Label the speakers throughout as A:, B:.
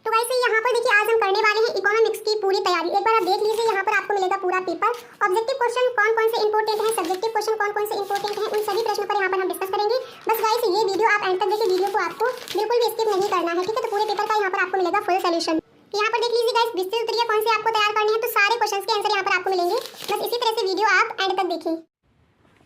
A: तो गाइस यहाँ पर देखिए आज हम करने वाले हैं इकोनॉमिक्स की पूरी तैयारी। एक बार आप देख लीजिए, यहाँ पर आपको मिलेगा पूरा पेपर। ऑब्जेक्टिव क्वेश्चन कौन से इंपॉर्टेंट हैं, सब्जेक्टिव क्वेश्चन कौन से इंपॉर्टेंट हैं, उन सभी प्रश्नों पर यहाँ पर हम डिस्कस करेंगे। बस गाइस ये वीडियो आप एंड तक देखिए, वीडियो को आपको बिल्कुल भी स्किप नहीं करना है, ठीक है। तो पूरे पेपर का यहाँ पर आपको मिलेगा फुल सोल्यूशन। यहाँ पर देख लीजिए गाइस, विस्तृत उत्तरीय कौन से आपको तैयार करने हैं, तो सारे क्वेश्चंस के आंसर यहाँ पर आपको मिलेंगे। बस इसी तरह से वीडियो आप एंड तक देखिए।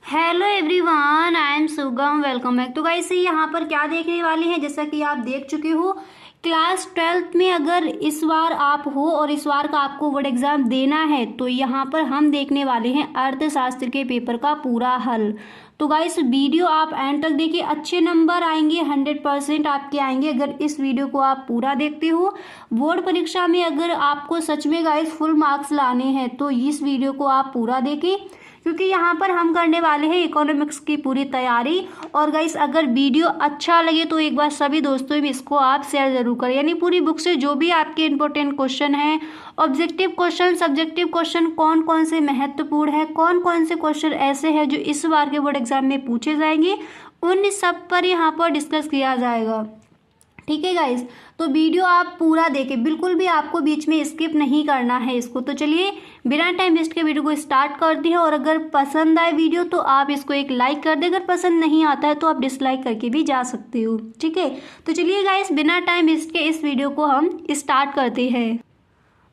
B: हेलो एवरीवन, आई एम सुगम, वेलकम बैक। तो गाइस यहाँ पर क्या देखने वाले हैं, जैसा कि आप देख चुके हो क्लास 12th में अगर इस बार आप हो और इस बार का आपको बोर्ड एग्जाम देना है तो यहाँ पर हम देखने वाले हैं अर्थशास्त्र के पेपर का पूरा हल। तो गाइस वीडियो आप एंड तक देखिए, अच्छे नंबर आएंगे, 100% आपके आएंगे अगर इस वीडियो को आप पूरा देखते हो। बोर्ड परीक्षा में अगर आपको सच में गाइस फुल मार्क्स लाने हैं तो इस वीडियो को आप पूरा देखें, क्योंकि यहाँ पर हम करने वाले हैं इकोनॉमिक्स की पूरी तैयारी। और गाइस अगर वीडियो अच्छा लगे तो एक बार सभी दोस्तों में इसको आप शेयर जरूर करें, यानी पूरी बुक से जो भी आपके इंपॉर्टेंट क्वेश्चन हैं, ऑब्जेक्टिव क्वेश्चन, सब्जेक्टिव क्वेश्चन कौन से महत्वपूर्ण है, कौन से क्वेश्चन ऐसे हैं जो इस बार के बोर्ड एग्जाम में पूछे जाएंगे, उन सब पर यहाँ पर डिस्कस किया जाएगा, ठीक है गाइस। तो वीडियो आप पूरा देखें, बिल्कुल भी आपको बीच में स्किप नहीं करना है इसको। तो चलिए बिना टाइम वेस्ट के वीडियो को स्टार्ट करते हैं। और अगर पसंद आए वीडियो तो आप इसको एक लाइक कर दें, अगर पसंद नहीं आता है तो आप डिसलाइक करके भी जा सकते हो, ठीक है। तो चलिए गाइस बिना टाइम वेस्ट के इस वीडियो को हम स्टार्ट करते हैं।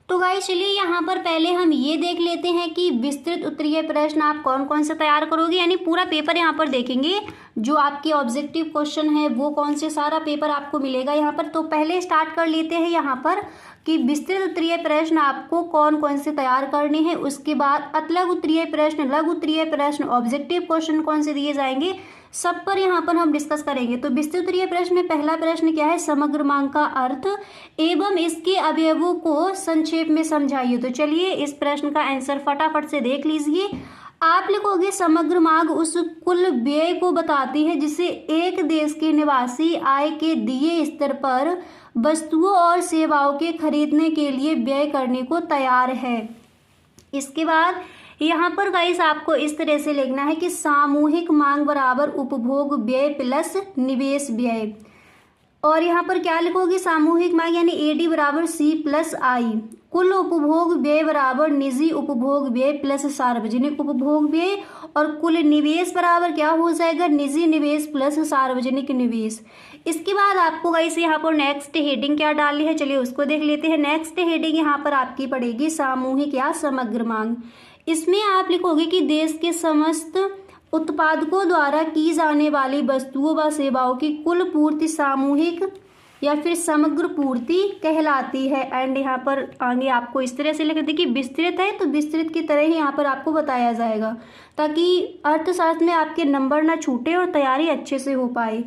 B: तो गाइस चलिए यहाँ पर पहले हम ये देख लेते हैं कि विस्तृत उत्तरीय प्रश्न आप कौन से तैयार करोगे, यानी पूरा पेपर यहाँ पर देखेंगे। जो आपके ऑब्जेक्टिव क्वेश्चन है वो कौन से, सारा पेपर आपको मिलेगा यहाँ पर। तो पहले स्टार्ट कर लेते हैं यहाँ पर कि विस्तृत उत्तरीय प्रश्न आपको कौन से तैयार करने हैं। उसके बाद अतलग उत्तरीय प्रश्न, लघु उत्तरीय प्रश्न, ऑब्जेक्टिव क्वेश्चन कौन से दिए जाएंगे, सब पर यहाँ पर हम डिस्कस करेंगे। तो विस्तृत उत्तरीय प्रश्न में पहला प्रश्न क्या है, समग्र मांग का अर्थ एवं इसके अवयवों को संक्षेप में समझाइए। तो चलिए इस प्रश्न का आंसर फटाफट से देख लीजिए। आप लिखोगे समग्र मांग उस कुल व्यय को बताती है जिसे एक देश के निवासी आय के दिए स्तर पर वस्तुओं और सेवाओं के खरीदने के लिए व्यय करने को तैयार है। इसके बाद यहाँ पर गाइस आपको इस तरह से लिखना है कि सामूहिक मांग बराबर उपभोग व्यय प्लस निवेश व्यय। और यहाँ पर क्या लिखोगे, सामूहिक मांग यानी AD बराबर C प्लस I। कुल उपभोग व्यय बराबर निजी उपभोग व्यय प्लस सार्वजनिक उपभोग व्यय। और कुल निवेश बराबर क्या हो जाएगा, निजी निवेश प्लस सार्वजनिक निवेश। इसके बाद आपको गाइस यहाँ पर नेक्स्ट हेडिंग क्या डालनी है, चलिए उसको देख लेते हैं। नेक्स्ट हेडिंग यहाँ पर आपकी पड़ेगी सामूहिक या समग्र मांग। इसमें आप लिखोगे कि देश के समस्त उत्पादकों द्वारा की जाने वाली वस्तुओं व सेवाओं की कुल पूर्ति सामूहिक या फिर समग्र पूर्ति कहलाती है। एंड यहाँ पर आगे आपको इस तरह से लिख दें कि विस्तृत है तो विस्तृत की तरह ही यहाँ पर आपको बताया जाएगा, ताकि अर्थशास्त्र में आपके नंबर ना छूटे और तैयारी अच्छे से हो पाए।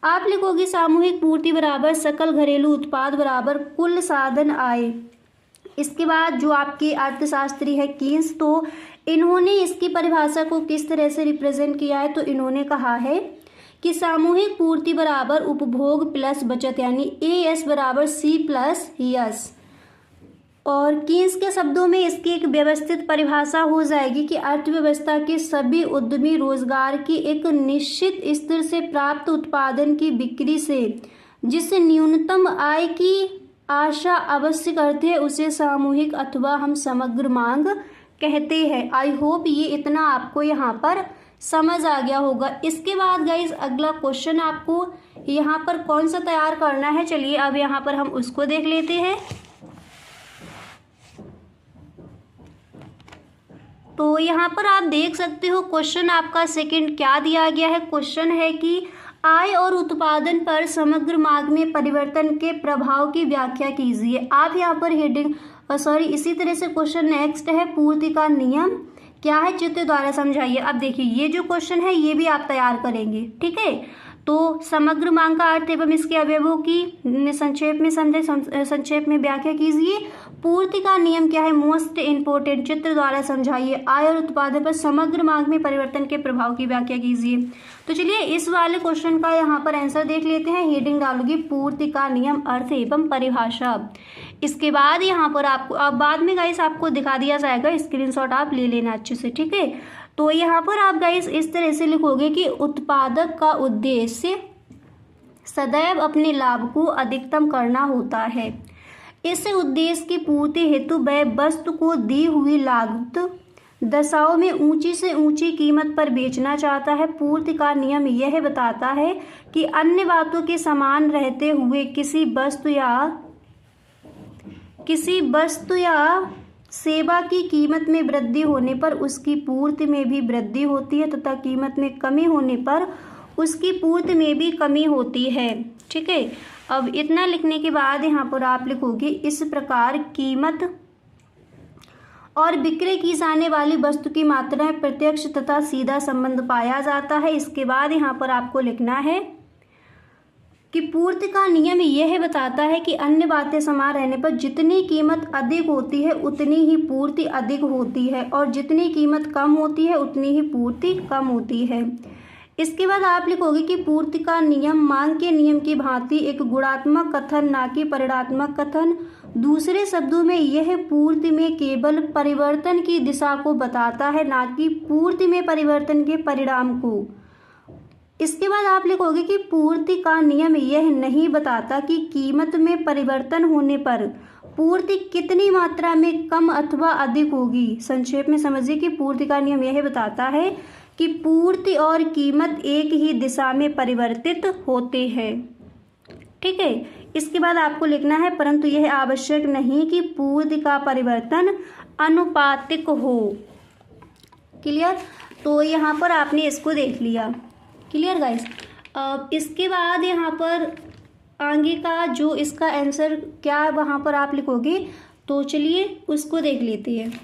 B: आप लिखोगे सामूहिक पूर्ति बराबर सकल घरेलू उत्पाद बराबर कुल साधन आय। इसके बाद जो आपके अर्थशास्त्री है कीन्स, तो इन्होंने इसकी परिभाषा को किस तरह से रिप्रेजेंट किया है, तो इन्होंने कहा है कि सामूहिक पूर्ति बराबर उपभोग प्लस बचत, यानी AS बराबर C प्लस यस। और कीन्स के शब्दों में इसकी एक व्यवस्थित परिभाषा हो जाएगी कि अर्थव्यवस्था के सभी उद्यमी रोजगार की एक निश्चित स्तर से प्राप्त उत्पादन की बिक्री से जिससे न्यूनतम आय की आशा अवश्य करते हैं उसे सामूहिक अथवा हम समग्र मांग कहते हैं। आई होप ये इतना आपको यहाँ पर समझ आ गया होगा। इसके बाद गाइज अगला क्वेश्चन आपको यहाँ पर कौन सा तैयार करना है, चलिए अब यहाँ पर हम उसको देख लेते हैं। तो यहाँ पर आप देख सकते हो क्वेश्चन आपका सेकंड क्या दिया गया है। क्वेश्चन है कि आय और उत्पादन पर समग्र मांग में परिवर्तन के प्रभाव की व्याख्या कीजिए। आप यहाँ पर हेडिंग इसी तरह से क्वेश्चन नेक्स्ट है, पूर्ति का नियम क्या है, चित्र द्वारा समझाइए। अब देखिए ये जो क्वेश्चन है ये भी आप तैयार करेंगे, ठीक है। तो समग्र मांग का अर्थ एवं इसके अवयवों की संक्षेप में समझे, संक्षेप में व्याख्या कीजिए। पूर्ति का नियम क्या है, मोस्ट इम्पोर्टेंट, चित्र द्वारा समझाइए। आय और उत्पादन पर समग्र मांग में परिवर्तन के प्रभाव की व्याख्या कीजिए। तो चलिए इस वाले क्वेश्चन का यहाँ पर आंसर देख लेते हैं। हेडिंग डालोगी पूर्ति का नियम, अर्थ एवं परिभाषा। इसके बाद यहाँ पर आपको अब बाद में गाइस आपको दिखा दिया जाएगा, स्क्रीनशॉट आप ले लेना अच्छे से, ठीक है। तो यहाँ पर आप गाइस इस तरह से लिखोगे कि उत्पादक का उद्देश्य सदैव अपने लाभ को अधिकतम करना होता है। इस उद्देश्य की पूर्ति हेतु वह वस्तु को दी हुई लागत दशाओं में ऊंची से ऊंची कीमत पर बेचना चाहता है। पूर्ति का नियम यह बताता है कि अन्य बातों के समान रहते हुए किसी वस्तु या सेवा की कीमत में वृद्धि होने पर उसकी पूर्ति में भी वृद्धि होती है तथा कीमत में कमी होने पर उसकी पूर्ति में भी कमी होती है। ठीक है, अब इतना लिखने के बाद यहाँ पर आप लिखोगे इस प्रकार कीमत और विक्रय की जाने वाली वस्तु की मात्रा में प्रत्यक्ष तथा सीधा संबंध पाया जाता है। इसके बाद यहाँ पर आपको लिखना है कि पूर्ति का नियम यह बताता है कि अन्य बातें समान रहने पर जितनी कीमत अधिक होती है उतनी ही पूर्ति अधिक होती है और जितनी कीमत कम होती है उतनी ही पूर्ति कम होती है। इसके बाद आप लिखोगे कि पूर्ति का नियम मांग के नियम की भांति एक गुणात्मक कथन ना कि परिमाणात्मक कथन। दूसरे शब्दों में यह पूर्ति में केवल परिवर्तन की दिशा को बताता है, ना कि पूर्ति में परिवर्तन के परिणाम को। इसके बाद आप लिखोगे कि पूर्ति का नियम यह नहीं बताता कि कीमत में परिवर्तन होने पर पूर्ति कितनी मात्रा में कम अथवा अधिक होगी। संक्षेप में समझिए कि पूर्ति का नियम यह बताता है कि पूर्ति और कीमत एक ही दिशा में परिवर्तित होते हैं। ठीक है, इसके बाद आपको लिखना है परंतु यह आवश्यक नहीं कि पूर्ति का परिवर्तन अनुपातिक हो। क्लियर, तो यहाँ पर आपने इसको देख लिया। क्लियर गाइस, अब इसके बाद यहाँ पर आगे का जो इसका आंसर क्या वहाँ पर आप लिखोगे, तो चलिए उसको देख लेते हैं।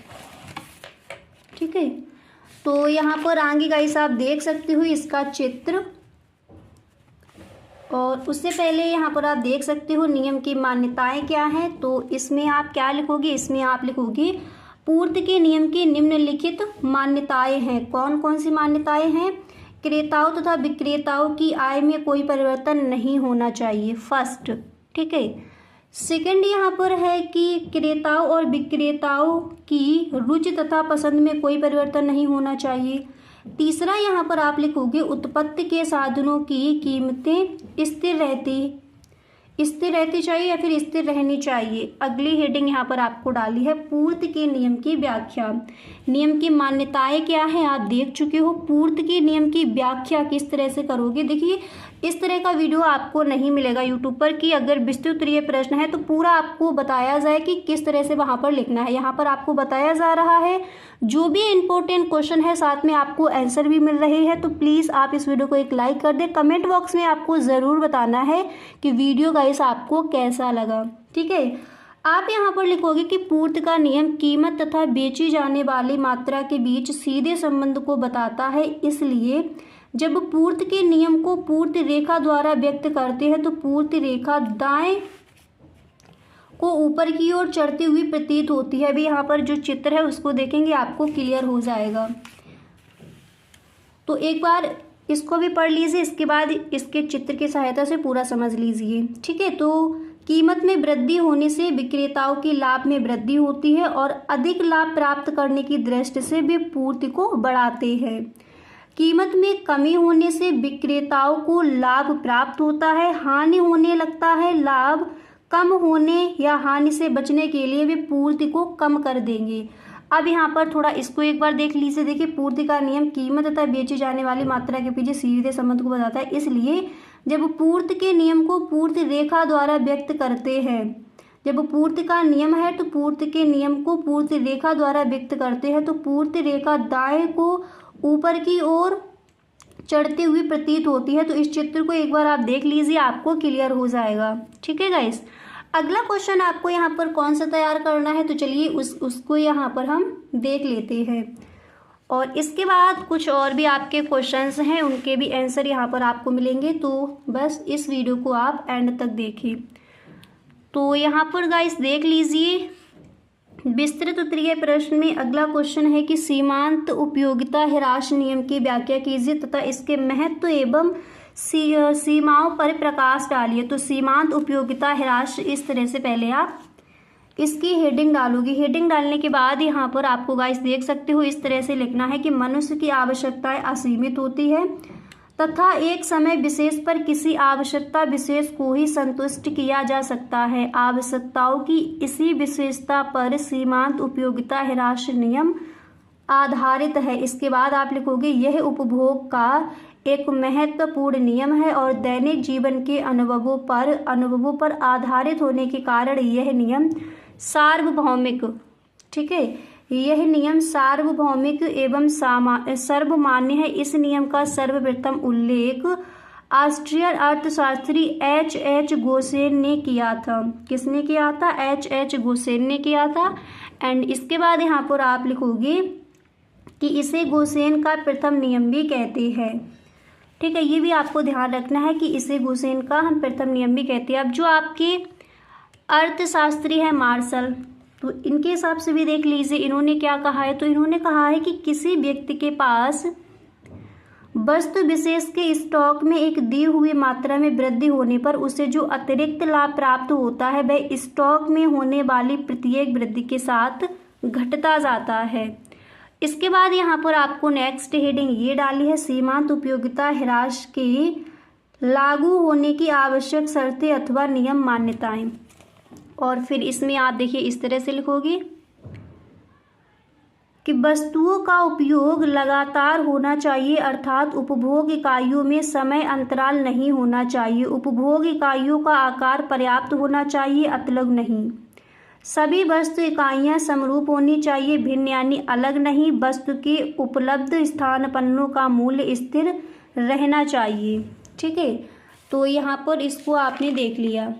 B: ठीक है, तो यहाँ पर आगे गाइस आप देख सकते हो इसका चित्र, और उससे पहले यहाँ पर आप देख सकते हो नियम की मान्यताएं क्या हैं। तो इसमें आप क्या लिखोगे, इसमें आप लिखोगे पूर्ति के नियम की निम्नलिखित मान्यताएं हैं। कौन कौन सी मान्यताएं हैं? क्रेताओं तथा विक्रेताओं की आय में कोई परिवर्तन नहीं होना चाहिए, फर्स्ट। ठीक है, सेकंड यहाँ पर है कि क्रेताओं और विक्रेताओं की रुचि तथा पसंद में कोई परिवर्तन नहीं होना चाहिए। तीसरा यहाँ पर आप लिखोगे उत्पत्ति के साधनों की कीमतें स्थिर रहती चाहिए या फिर स्थिर रहनी चाहिए। अगली हेडिंग यहाँ पर आपको डाली है पूर्ति के नियम की व्याख्या। नियम की मान्यताएं क्या है आप देख चुके हो। पूर्ति के नियम की व्याख्या किस तरह से करोगे, देखिए इस तरह का वीडियो आपको नहीं मिलेगा यूट्यूब पर कि अगर विस्तृत प्रश्न है तो पूरा आपको बताया जाए कि किस तरह से वहाँ पर लिखना है। यहाँ पर आपको बताया जा रहा है जो भी इम्पोर्टेंट क्वेश्चन है, साथ में आपको आंसर भी मिल रहे हैं। तो प्लीज़ आप इस वीडियो को एक लाइक कर दें। कमेंट बॉक्स में आपको ज़रूर बताना है कि वीडियो गाइस आपको कैसा लगा। ठीक है, आप यहाँ पर लिखोगे कि पूर्ति का नियम कीमत तथा बेची जाने वाली मात्रा के बीच सीधे संबंध को बताता है। इसलिए जब पूर्ति के नियम को पूर्ति रेखा द्वारा व्यक्त करते हैं तो पूर्ति रेखा दाएं को ऊपर की ओर चढ़ती हुई प्रतीत होती है। अभी यहाँ पर जो चित्र है उसको देखेंगे आपको क्लियर हो जाएगा। तो एक बार इसको भी पढ़ लीजिए, इसके बाद इसके चित्र की सहायता से पूरा समझ लीजिए। ठीक है, तो कीमत में वृद्धि होने से विक्रेताओं की लाभ में वृद्धि होती है और अधिक लाभ प्राप्त करने की दृष्टि से वे पूर्ति को बढ़ाते हैं। कीमत में कमी होने से विक्रेताओं को लाभ प्राप्त होता है, हानि होने लगता है। लाभ कम होने या हानि से बचने के लिए वे पूर्ति को कम कर देंगे। अब यहाँ पर थोड़ा इसको एक बार देख लीजिए। देखिए पूर्ति का नियम कीमत तथा बेची जाने वाली मात्रा के पीछे सीधे संबंध को बताता है। इसलिए जब पूर्ति के नियम को पूर्ति रेखा द्वारा व्यक्त करते हैं, जब पूर्ति का नियम है तो पूर्ति के नियम को पूर्ति रेखा द्वारा व्यक्त करते हैं तो पूर्ति रेखा दाएं को ऊपर की ओर चढ़ती हुई प्रतीत होती है। तो इस चित्र को एक बार आप देख लीजिए, आपको क्लियर हो जाएगा। ठीक है गाइस, अगला क्वेश्चन आपको यहाँ पर कौन सा तैयार करना है, तो चलिए उसको यहाँ पर हम देख लेते हैं। और इसके बाद कुछ और भी आपके क्वेश्चंस हैं, उनके भी आंसर यहाँ पर आपको मिलेंगे। तो बस इस वीडियो को आप एंड तक देखिए। तो यहाँ पर गाइस देख लीजिए, विस्तृत उत्तरीय प्रश्न में अगला क्वेश्चन है कि सीमांत उपयोगिता ह्रास नियम की व्याख्या कीजिए तथा इसके महत्व एवं सीमाओं पर प्रकाश डालिए। तो सीमांत उपयोगिता ह्रास, इस तरह से पहले आप इसकी हेडिंग डालोगी। हेडिंग डालने के बाद यहाँ पर आपको गाइस देख सकते हो इस तरह से लिखना है कि मनुष्य की आवश्यकताएं असीमित होती है तथा एक समय विशेष पर किसी आवश्यकता विशेष को ही संतुष्ट किया जा सकता है। आवश्यकताओं की इसी विशेषता पर सीमांत उपयोगिता ह्रास नियम आधारित है। इसके बाद आप लिखोगे यह उपभोग का एक महत्वपूर्ण नियम है और दैनिक जीवन के अनुभवों पर आधारित होने के कारण यह नियम सार्वभौमिक, ठीक है, यह नियम सार्वभौमिक एवं सर्वमान्य है। इस नियम का सर्वप्रथम उल्लेख ऑस्ट्रियन अर्थशास्त्री H.H. गोसेन ने किया था। किसने किया था? H.H. गोसेन ने किया था। एंड इसके बाद यहाँ पर आप लिखोगे कि इसे गोसेन का प्रथम नियम भी कहते हैं, ठीक है। ये भी आपको ध्यान रखना है कि इसे गोसेन का हम प्रथम नियम भी कहते हैं। अब जो आपके अर्थशास्त्री है मार्शल, तो इनके हिसाब से भी देख लीजिए इन्होंने क्या कहा है। तो इन्होंने कहा है कि किसी व्यक्ति के पास वस्तु विशेष के स्टॉक में एक दी हुई मात्रा में वृद्धि होने पर उसे जो अतिरिक्त लाभ प्राप्त होता है वह स्टॉक में होने वाली प्रत्येक वृद्धि के साथ घटता जाता है। इसके बाद यहाँ पर आपको नेक्स्ट हेडिंग ये डाली है, सीमांत उपयोगिता ह्रास के लागू होने की आवश्यक शर्तें अथवा नियम मान्यताएं। और फिर इसमें आप देखिए इस तरह से लिखोगे कि वस्तुओं का उपयोग लगातार होना चाहिए, अर्थात उपभोग इकाइयों में समय अंतराल नहीं होना चाहिए। उपभोग इकाइयों का आकार पर्याप्त होना चाहिए, अतलग नहीं। सभी वस्तु इकाइयां समरूप होनी चाहिए, भिन्न यानी अलग नहीं। वस्तु के उपलब्ध स्थानापन्नों का मूल्य स्थिर रहना चाहिए, ठीक है। तो यहाँ पर इसको आपने देख लिया।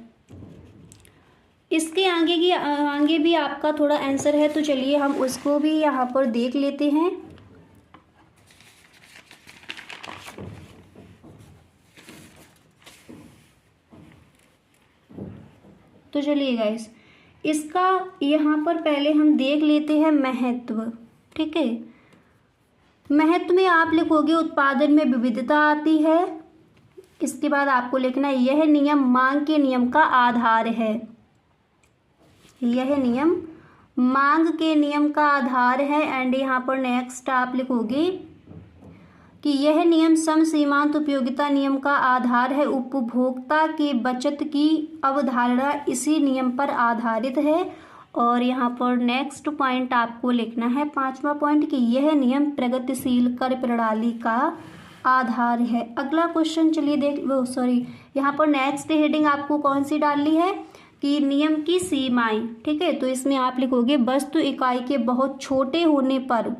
B: इसके आगे भी आपका थोड़ा आंसर है, तो चलिए हम उसको भी यहाँ पर देख लेते हैं। तो चलिए गाइस, इसका यहाँ पर पहले हम देख लेते हैं महत्व, ठीक है। महत्व में आप लिखोगे उत्पादन में विविधता आती है। इसके बाद आपको लिखना है यह नियम मांग के नियम का आधार है। यह नियम मांग के नियम का आधार है। एंड यहाँ पर नेक्स्ट आप लिखोगे कि यह नियम सम सीमांत उपयोगिता नियम का आधार है। उपभोक्ता के बचत की अवधारणा इसी नियम पर आधारित है। और यहाँ पर नेक्स्ट पॉइंट आपको लिखना है, 5वां पॉइंट, कि यह नियम प्रगतिशील कर प्रणाली का आधार है। अगला क्वेश्चन चलिए यहाँ पर नेक्स्ट हेडिंग आपको कौन सी डालनी है कि नियम की सीमाएं, ठीक है। तो इसमें आप लिखोगे वस्तु इकाई के बहुत छोटे होने पर,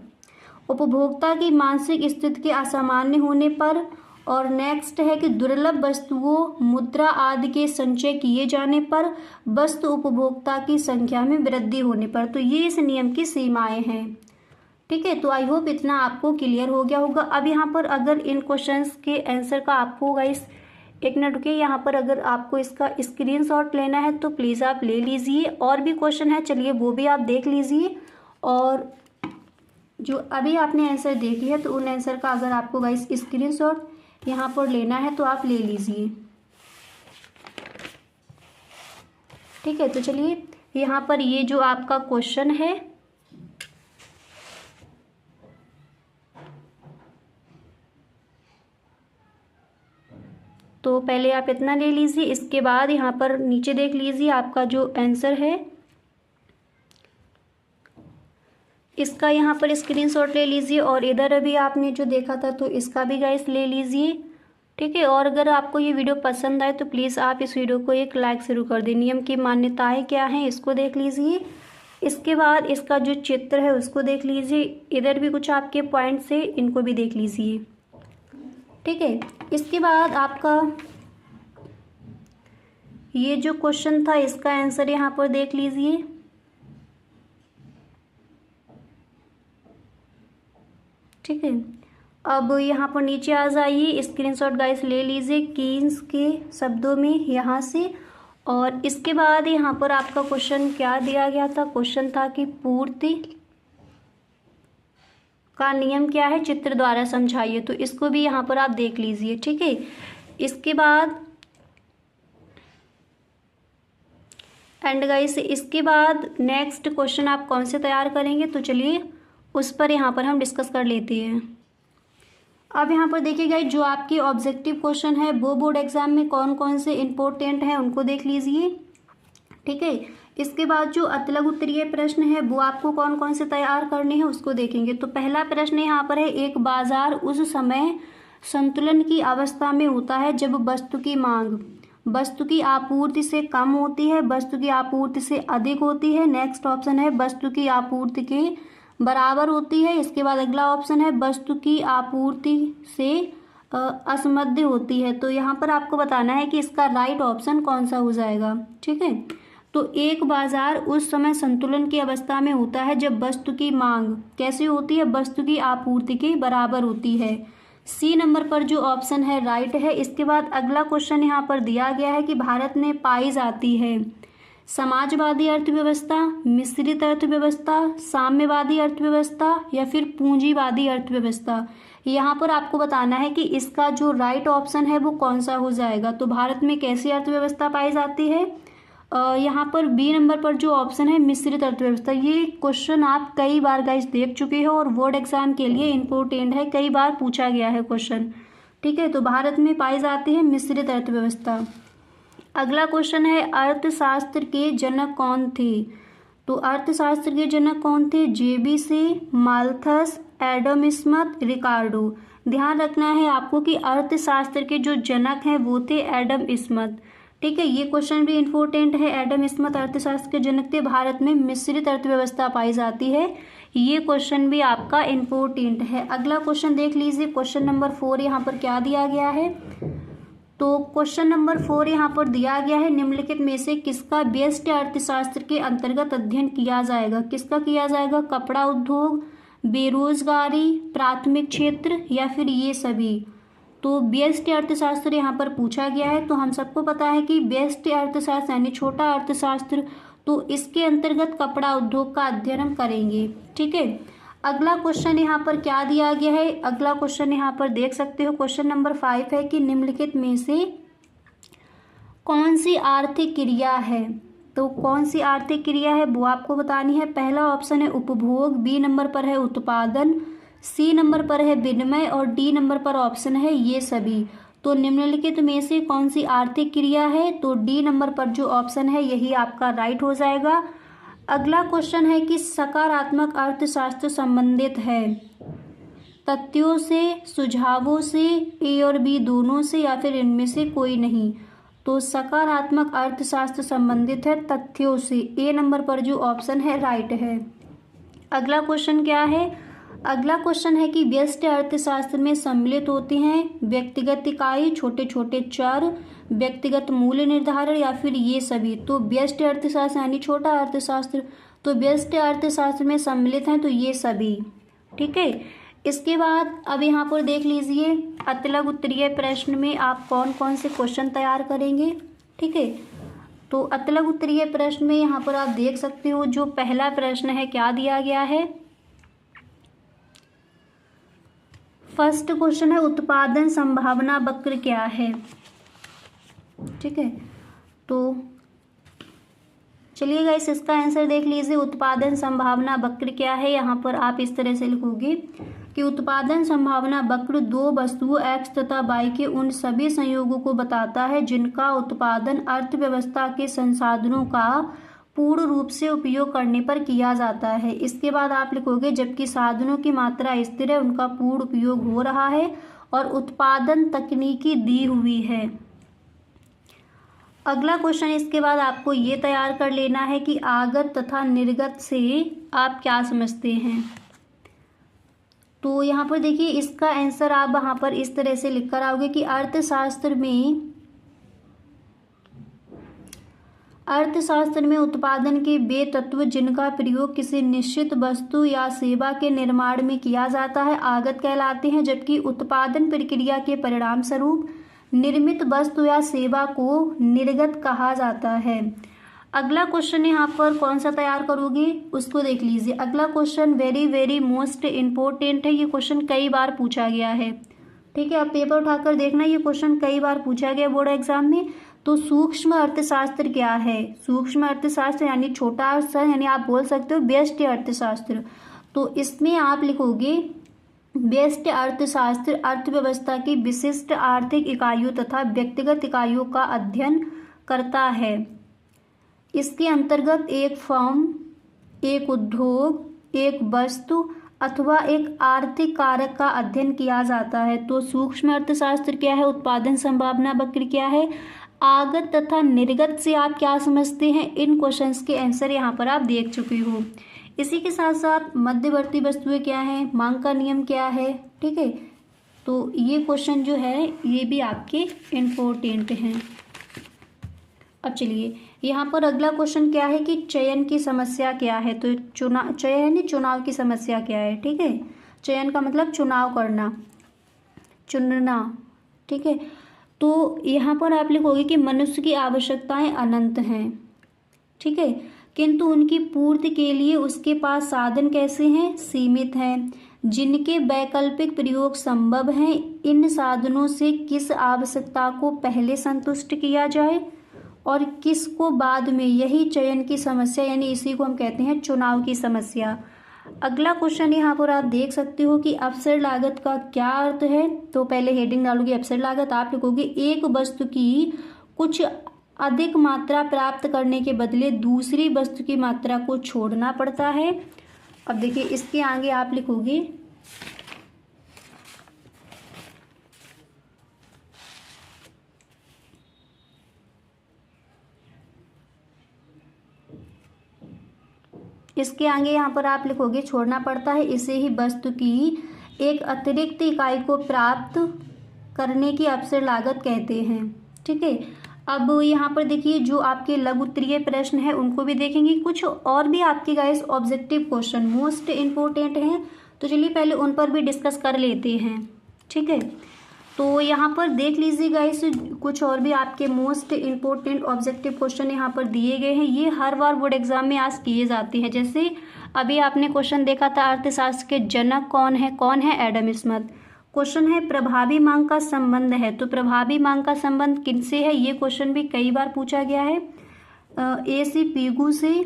B: उपभोक्ता की मानसिक स्थिति के असामान्य होने पर, और नेक्स्ट है कि दुर्लभ वस्तुओं मुद्रा आदि के संचय किए जाने पर, वस्तु उपभोक्ता की संख्या में वृद्धि होने पर। तो ये इस नियम की सीमाएं हैं, ठीक है। तो आई होप इतना आपको क्लियर हो गया होगा। अब यहाँ पर अगर इन क्वेश्चंस के आंसर का आपको गाइस एक मिनट रुकिए, यहाँ पर अगर आपको इसका स्क्रीनशॉट लेना है तो प्लीज़ आप ले लीजिए। और भी क्वेश्चन है, चलिए वो भी आप देख लीजिए। और जो अभी आपने आंसर देखी है तो उन आंसर का अगर आपको गाइस स्क्रीनशॉट यहाँ पर लेना है तो आप ले लीजिए, ठीक है। तो चलिए यहाँ पर ये जो आपका क्वेश्चन है, तो पहले आप इतना ले लीजिए। इसके बाद यहाँ पर नीचे देख लीजिए आपका जो आंसर है इसका यहाँ पर स्क्रीनशॉट ले लीजिए। और इधर अभी आपने जो देखा था तो इसका भी गाइस ले लीजिए, ठीक है। और अगर आपको ये वीडियो पसंद आए तो प्लीज़ आप इस वीडियो को एक लाइक शुरू कर दें। नियम की मान्यताएं क्या हैं इसको देख लीजिए। इसके बाद इसका जो चित्र है उसको देख लीजिए। इधर भी कुछ आपके पॉइंट्स है, इनको भी देख लीजिए, ठीक है। इसके बाद आपका ये जो क्वेश्चन था इसका आंसर यहाँ पर देख लीजिए, ठीक है। अब यहाँ पर नीचे आ जाइए, स्क्रीनशॉट गाइस ले लीजिए कीन्स के शब्दों में यहाँ से। और इसके बाद यहाँ पर आपका क्वेश्चन क्या दिया गया था, क्वेश्चन था कि पूर्ति का नियम क्या है, चित्र द्वारा समझाइए। तो इसको भी यहाँ पर आप देख लीजिए, ठीक है। इसके बाद इसके बाद नेक्स्ट क्वेश्चन आप कौन से तैयार करेंगे, तो चलिए उस पर यहाँ पर हम डिस्कस कर लेते हैं। अब यहाँ पर देखिए गाइस, जो आपके ऑब्जेक्टिव क्वेश्चन है वो बोर्ड एग्जाम में कौन कौन से इम्पोर्टेंट हैं उनको देख लीजिए। ठीक है, इसके बाद जो अतलग उत्तरीय प्रश्न है वो आपको कौन कौन से तैयार करने हैं उसको देखेंगे। तो पहला प्रश्न यहाँ पर है, एक बाजार उस समय संतुलन की अवस्था में होता है जब वस्तु की मांग वस्तु की आपूर्ति से कम होती है, वस्तु की आपूर्ति से अधिक होती है। नेक्स्ट ऑप्शन है, वस्तु की आपूर्ति के बराबर होती है। इसके बाद अगला ऑप्शन है, वस्तु की आपूर्ति से असमध्य होती है। तो यहाँ पर आपको बताना है कि इसका राइट ऑप्शन कौन सा हो जाएगा। ठीक है, तो एक बाजार उस समय संतुलन की अवस्था में होता है जब वस्तु की मांग कैसे होती है, वस्तु की आपूर्ति के बराबर होती है। सी नंबर पर जो ऑप्शन है राइट है। इसके बाद अगला क्वेश्चन यहाँ पर दिया गया है कि भारत में पाई जाती है समाजवादी अर्थव्यवस्था, मिश्रित अर्थव्यवस्था, साम्यवादी अर्थव्यवस्था या फिर पूंजीवादी अर्थव्यवस्था। यहाँ पर आपको बताना है कि इसका जो राइट ऑप्शन है वो कौन सा हो जाएगा। तो भारत में कैसी अर्थव्यवस्था पाई जाती है, यहाँ पर बी नंबर पर जो ऑप्शन है मिश्रित अर्थव्यवस्था। ये क्वेश्चन आप कई बार गाइस देख चुके हो और बोर्ड एग्जाम के लिए इम्पोर्टेंट है, कई बार पूछा गया है क्वेश्चन। ठीक है, तो भारत में पाई जाती है मिश्रित अर्थव्यवस्था। अगला क्वेश्चन है, अर्थशास्त्र के जनक कौन थे। तो अर्थशास्त्र के जनक कौन थे, जेबी से, माल्थस, एडम स्मिथ, रिकार्डो। ध्यान रखना है आपको कि अर्थशास्त्र के जो जनक हैं वो थे एडम स्मिथ। ठीक है, ये क्वेश्चन भी इम्पोर्टेंट है। एडम स्मिथ अर्थशास्त्र के जनक थे। भारत में मिश्रित अर्थव्यवस्था पाई जाती है, ये क्वेश्चन भी आपका इम्पोर्टेंट है। अगला क्वेश्चन देख लीजिए, क्वेश्चन नंबर 4 यहाँ पर क्या दिया गया है। तो क्वेश्चन नंबर 4 यहाँ पर दिया गया है, निम्नलिखित में से किसका व्यष्टि अर्थशास्त्र के अंतर्गत अध्ययन किया जाएगा। किसका किया जाएगा, कपड़ा उद्योग, बेरोजगारी, प्राथमिक क्षेत्र या फिर ये सभी। तो व्यष्टि अर्थशास्त्र यहाँ पर पूछा गया है। तो हम सबको पता है कि व्यष्टि अर्थशास्त्र यानी छोटा अर्थशास्त्र, तो इसके अंतर्गत कपड़ा उद्योग का अध्ययन हम करेंगे। ठीक है, अगला क्वेश्चन यहाँ पर क्या दिया गया है, अगला क्वेश्चन यहाँ पर देख सकते हो। क्वेश्चन नंबर 5 है कि निम्नलिखित में से कौन सी आर्थिक क्रिया है। तो कौन सी आर्थिक क्रिया है वो आपको बतानी है। पहला ऑप्शन है उपभोग, बी नंबर पर है उत्पादन, सी नंबर पर है विनिमय और डी नंबर पर ऑप्शन है ये सभी। तो निम्नलिखित में से कौन सी आर्थिक क्रिया है, तो डी नंबर पर जो ऑप्शन है यही आपका राइट हो जाएगा। अगला क्वेश्चन है कि सकारात्मक अर्थशास्त्र संबंधित है तथ्यों से, सुझावों से, ए और बी दोनों से या फिर इनमें से कोई नहीं। तो सकारात्मक अर्थशास्त्र संबंधित है तथ्यों से, ए नंबर पर जो ऑप्शन है राइट है। अगला क्वेश्चन क्या है, अगला क्वेश्चन है कि व्यष्टि अर्थशास्त्र में सम्मिलित होती हैं व्यक्तिगत इकाई, छोटे छोटे चर, व्यक्तिगत मूल्य निर्धारण या फिर ये सभी। तो व्यष्टि अर्थशास्त्र यानी छोटा अर्थशास्त्र, तो व्यष्टि अर्थशास्त्र में सम्मिलित हैं तो ये सभी। ठीक है, इसके बाद अब यहाँ पर देख लीजिए अतलग उत्तरीय प्रश्न में आप कौन कौन से क्वेश्चन तैयार करेंगे। ठीक है, तो अतलग उत्तरीय प्रश्न में यहाँ पर आप देख सकते हो जो पहला प्रश्न है क्या दिया गया है। फर्स्ट क्वेश्चन है उत्पादन संभावना वक्र क्या है। ठीक है, तो चलिए गाइस इसका आंसर देख लीजिए। उत्पादन संभावना वक्र क्या है, यहाँ पर आप इस तरह से लिखोगे कि उत्पादन संभावना वक्र दो वस्तुओं एक्स तथा वाई के उन सभी संयोगों को बताता है जिनका उत्पादन अर्थव्यवस्था के संसाधनों का पूर्ण रूप से उपयोग करने पर किया जाता है। इसके बाद आप लिखोगे जबकि साधनों की मात्रा स्थिर है, उनका पूर्ण उपयोग हो रहा है और उत्पादन तकनीकी दी हुई है। अगला क्वेश्चन इसके बाद आपको ये तैयार कर लेना है कि आगत तथा निर्गत से आप क्या समझते हैं। तो यहाँ पर देखिए इसका आंसर आप वहाँ पर इस तरह से लिख कर आओगे कि अर्थशास्त्र में उत्पादन के वे तत्व जिनका प्रयोग किसी निश्चित वस्तु या सेवा के निर्माण में किया जाता है आगत कहलाते हैं, जबकि उत्पादन प्रक्रिया के परिणाम स्वरूप निर्मित वस्तु या सेवा को निर्गत कहा जाता है। अगला क्वेश्चन यहाँ पर कौन सा तैयार करोगे उसको देख लीजिए। अगला question very very most important है, ये क्वेश्चन कई बार पूछा गया है। ठीक है, आप पेपर उठाकर देखना, ये क्वेश्चन कई बार पूछा गया बोर्ड एग्जाम में। तो सूक्ष्म अर्थशास्त्र क्या है। सूक्ष्म अर्थशास्त्र यानी छोटा अर्थशास्त्र, यानी आप बोल सकते हो व्यष्टि अर्थशास्त्र। तो इसमें आप लिखोगे व्यष्टि अर्थशास्त्र अर्थव्यवस्था की विशिष्ट आर्थिक इकाइयों तथा व्यक्तिगत इकाइयों का अध्ययन करता है। इसके अंतर्गत एक फर्म, एक उद्योग, एक वस्तु अथवा एक आर्थिक कारक का अध्ययन किया जाता है। तो सूक्ष्म अर्थशास्त्र क्या है, उत्पादन संभावना वक्र क्या है, आगत तथा निर्गत से आप क्या समझते हैं, इन क्वेश्चंस के आंसर यहाँ पर आप देख चुके हो। इसी के साथ साथ मध्यवर्ती वस्तुएं क्या हैं, मांग का नियम क्या है, ठीक है। तो ये क्वेश्चन जो है ये भी आपके इम्पोर्टेंट हैं। अब चलिए यहाँ पर अगला क्वेश्चन क्या है कि चयन की समस्या क्या है। तो चुनाव की समस्या क्या है, ठीक है। चयन का मतलब चुनाव करना, चुनना, ठीक है। तो यहाँ पर आप लिखोगे कि मनुष्य की आवश्यकताएं अनंत हैं, ठीक है, किंतु उनकी पूर्ति के लिए उसके पास साधन कैसे हैं, सीमित हैं, जिनके वैकल्पिक प्रयोग संभव हैं। इन साधनों से किस आवश्यकता को पहले संतुष्ट किया जाए और किस को बाद में, यही चयन की समस्या, यानी इसी को हम कहते हैं चुनाव की समस्या। अगला क्वेश्चन यहाँ पर आप देख सकते हो कि अवसर लागत का क्या अर्थ है। तो पहले हेडिंग डालोगे अवसर लागत, आप लिखोगे एक वस्तु की कुछ अधिक मात्रा प्राप्त करने के बदले दूसरी वस्तु की मात्रा को छोड़ना पड़ता है। अब देखिए इसके आगे आप लिखोगे यहाँ पर आप लिखोगे छोड़ना पड़ता है, इसे ही वस्तु की एक अतिरिक्त इकाई को प्राप्त करने की अवसर लागत कहते हैं, ठीक है। अब यहाँ पर देखिए जो आपके लघु उत्तरीय प्रश्न है उनको भी देखेंगे, कुछ और भी आपके guys objective question most important हैं। तो चलिए पहले उन पर भी डिस्कस कर लेते हैं, ठीक है। तो यहाँ पर देख लीजिए गाइस कुछ और भी आपके मोस्ट इम्पोर्टेंट ऑब्जेक्टिव क्वेश्चन यहाँ पर दिए गए हैं। ये हर बार बोर्ड एग्जाम में आज किए जाते हैं। जैसे अभी आपने क्वेश्चन देखा था अर्थशास्त्र के जनक कौन है एडम स्मिथ। क्वेश्चन है प्रभावी मांग का संबंध है, तो प्रभावी मांग का संबंध किनसे है, ये क्वेश्चन भी कई बार पूछा गया है। ए सी पीगू से,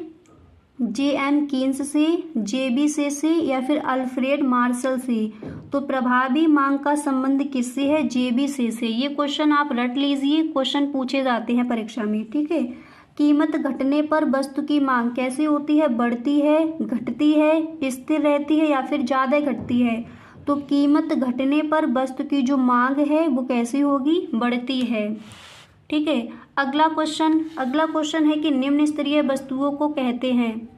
B: जे एम कीन्स से, जे बी से या फिर अल्फ्रेड मार्शल से। तो प्रभावी मांग का संबंध किससे है, जे बी से। ये क्वेश्चन आप रट लीजिए, क्वेश्चन पूछे जाते हैं परीक्षा में, ठीक है। कीमत घटने पर वस्तु की मांग कैसी होती है, बढ़ती है, घटती है, स्थिर रहती है या फिर ज़्यादा घटती है। तो कीमत घटने पर वस्तु की जो मांग है वो कैसी होगी, बढ़ती है, ठीक है। अगला क्वेश्चन है कि निम्न स्तरीय वस्तुओं को कहते हैं।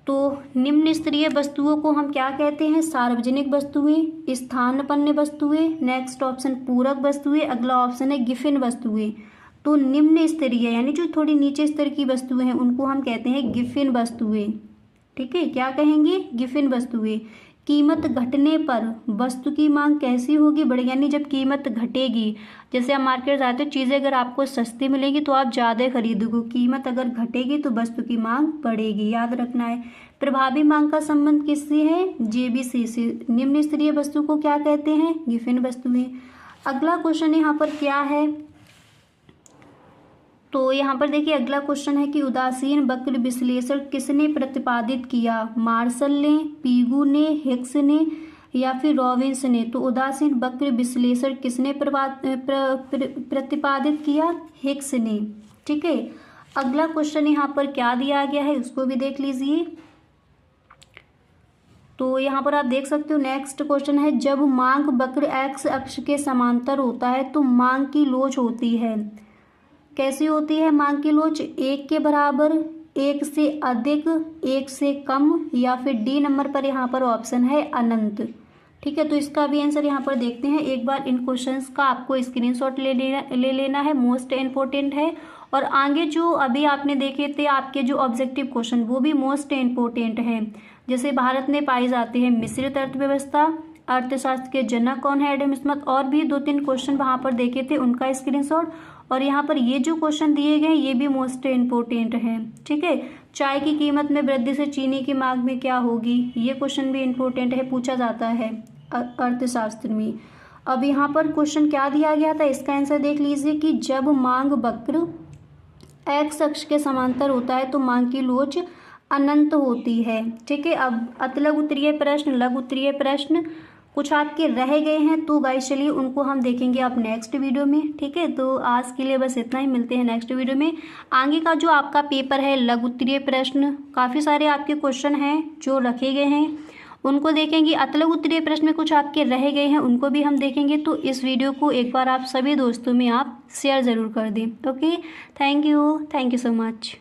B: तो निम्न स्तरीय वस्तुओं को हम क्या कहते हैं, सार्वजनिक वस्तुएं, स्थानापन्न वस्तुएं, नेक्स्ट ऑप्शन पूरक वस्तुएं, अगला ऑप्शन है गिफिन वस्तुएं। तो निम्न स्तरीय यानी जो थोड़ी नीचे स्तर की वस्तुएं हैं उनको हम कहते हैं गिफिन वस्तुएं, ठीक है। क्या कहेंगे, गिफिन वस्तुएं। कीमत घटने पर वस्तु की मांग कैसी होगी, बढ़ेगी, यानी जब कीमत घटेगी, जैसे आप मार्केट जाते हो चीज़ें अगर आपको सस्ती मिलेगी तो आप ज़्यादा खरीदोगे, कीमत अगर घटेगी तो वस्तु की मांग बढ़ेगी, याद रखना है। प्रभावी मांग का संबंध किससे है, जेबीसी से। निम्न स्तरीय वस्तु को क्या कहते हैं, गिफिन वस्तुएं। अगला क्वेश्चन यहाँ पर क्या है, तो यहाँ पर देखिए अगला क्वेश्चन है कि उदासीन वक्र विश्लेषण किसने प्रतिपादित किया, मार्शल ने, पीगू ने, हिक्स ने या फिर रॉबिन्स ने। तो उदासीन वक्र विश्लेषण किसने प्रतिपादित किया, हिक्स ने, ठीक है। अगला क्वेश्चन यहाँ पर क्या दिया गया है उसको भी देख लीजिए। तो यहाँ पर आप देख सकते हो नेक्स्ट क्वेश्चन है जब मांग वक्र एक्स अक्ष के समांतर होता है तो मांग की लोच होती है, कैसी होती है मांग की लोच, एक के बराबर, एक से अधिक, एक से कम या फिर डी नंबर पर यहाँ पर ऑप्शन है अनंत, ठीक है। तो इसका भी आंसर यहाँ पर देखते हैं। एक बार इन क्वेश्चंस का आपको स्क्रीनशॉट ले लेना है, मोस्ट इम्पोर्टेंट है। और आगे जो अभी आपने देखे थे आपके जो ऑब्जेक्टिव क्वेश्चन वो भी मोस्ट इम्पोर्टेंट है। जैसे भारत में पाई जाती है मिश्रित अर्थव्यवस्था, अर्थशास्त्र के जनक कौन है, एडम स्मिथ, और भी 2-3 क्वेश्चन वहाँ पर देखे थे उनका स्क्रीनशॉट। और यहाँ पर ये जो क्वेश्चन दिए गए ये भी मोस्ट इम्पोर्टेंट हैं, ठीक है। चाय की कीमत में वृद्धि से चीनी की मांग में क्या होगी, ये क्वेश्चन भी इम्पोर्टेंट है, पूछा जाता है अर्थशास्त्र में। अब यहाँ पर क्वेश्चन क्या दिया गया था, इसका आंसर देख लीजिए कि जब मांग वक्र एक्स अक्ष के समांतर होता है तो मांग की लोच अनंत होती है, ठीक है। अब लघु उत्तरीय प्रश्न कुछ आपके रह गए हैं, तो गाइस चलिए उनको हम देखेंगे अब नेक्स्ट वीडियो में। ठीक है, तो आज के लिए बस इतना ही, मिलते हैं नेक्स्ट वीडियो में। आगे का जो आपका पेपर है लघु उत्तरीय प्रश्न, काफ़ी सारे आपके क्वेश्चन हैं जो रखे गए हैं, उनको देखेंगे। अतलग उत्तरीय प्रश्न में कुछ आपके रह गए हैं, उनको भी हम देखेंगे। तो इस वीडियो को एक बार आप सभी दोस्तों में आप शेयर ज़रूर कर दें। Okay, thank you so much.